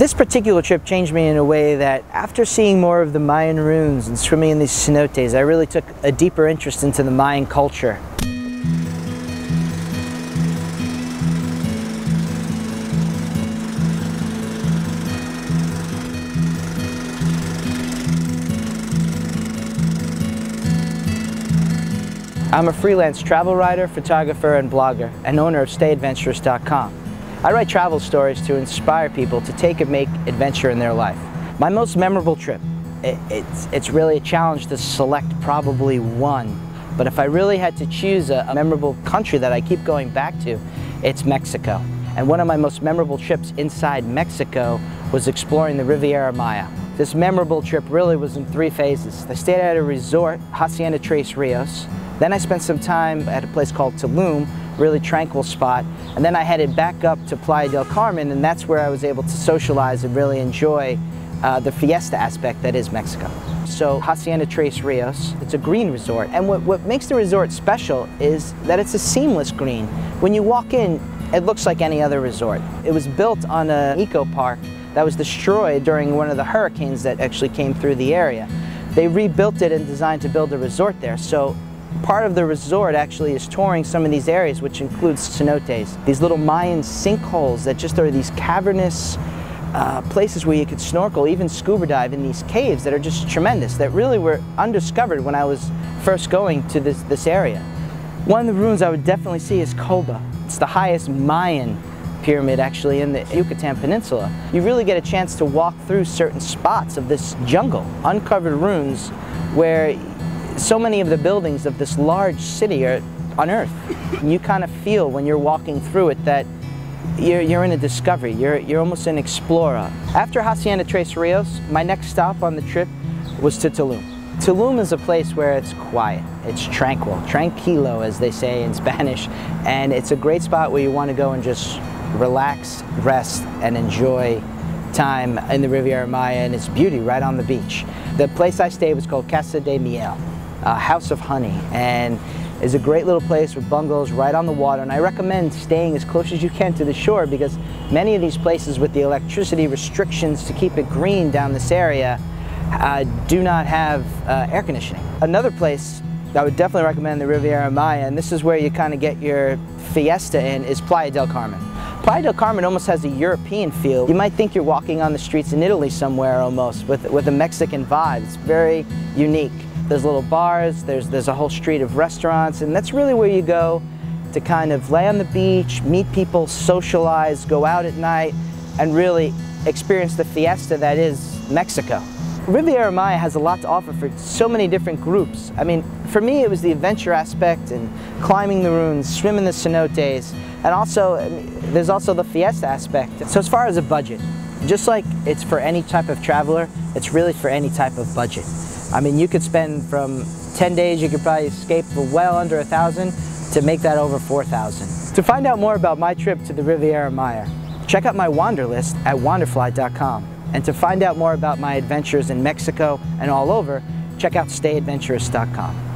This particular trip changed me in a way that after seeing more of the Mayan ruins and swimming in these cenotes, I really took a deeper interest into the Mayan culture. I'm a freelance travel writer, photographer, and blogger, and owner of StayAdventurous.com. I write travel stories to inspire people to take and make adventure in their life. My most memorable trip, it's really a challenge to select probably one, but if I really had to choose a memorable country that I keep going back to, it's Mexico. And one of my most memorable trips inside Mexico was exploring the Riviera Maya. This memorable trip really was in 3 phases. I stayed at a resort, Hacienda Tres Rios. Then I spent some time at a place called Tulum, really tranquil spot, and then I headed back up to Playa del Carmen, and that's where I was able to socialize and really enjoy the fiesta aspect that is Mexico. So Hacienda Tres Rios, it's a green resort, and what makes the resort special is that it's a seamless green. When you walk in, it looks like any other resort. It was built on an eco park that was destroyed during one of the hurricanes that actually came through the area. They rebuilt it and designed to build a resort there. So part of the resort actually is touring some of these areas, which includes cenotes, these little Mayan sinkholes that just are these cavernous places where you could snorkel, even scuba dive in these caves that are just tremendous, that really were undiscovered when I was first going to this area. One of the ruins I would definitely see is Coba. It's the highest Mayan pyramid actually in the Yucatan Peninsula. You really get a chance to walk through certain spots of this jungle, uncovered ruins where so many of the buildings of this large city are unearthed. And you kind of feel when you're walking through it that you're in a discovery, you're almost an explorer. After Hacienda Tres Rios, my next stop on the trip was to Tulum. Tulum is a place where it's quiet, it's tranquil, tranquilo as they say in Spanish, and it's a great spot where you want to go and just relax, rest, and enjoy time in the Riviera Maya and its beauty right on the beach. The place I stayed was called Casa de Miel, a house of honey, and is a great little place with bungalows right on the water, and I recommend staying as close as you can to the shore because many of these places with the electricity restrictions to keep it green down this area do not have air conditioning. Another place I would definitely recommend the Riviera Maya, and this is where you kind of get your fiesta in, is Playa del Carmen. Playa del Carmen almost has a European feel. You might think you're walking on the streets in Italy somewhere almost with a Mexican vibe. It's very unique. There's little bars, there's a whole street of restaurants, and that's really where you go to kind of lay on the beach, meet people, socialize, go out at night, and really experience the fiesta that is Mexico. Riviera Maya has a lot to offer for so many different groups. I mean, for me it was the adventure aspect and climbing the ruins, swimming the cenotes, and also there's also the fiesta aspect. So as far as a budget, just like it's for any type of traveler, it's really for any type of budget. I mean, you could spend from 10 days, you could probably escape for well under $1,000 to make that over $4,000. To find out more about my trip to the Riviera Maya, check out my wander list at WanderflyTV. And to find out more about my adventures in Mexico and all over, check out StayAdventurous.com.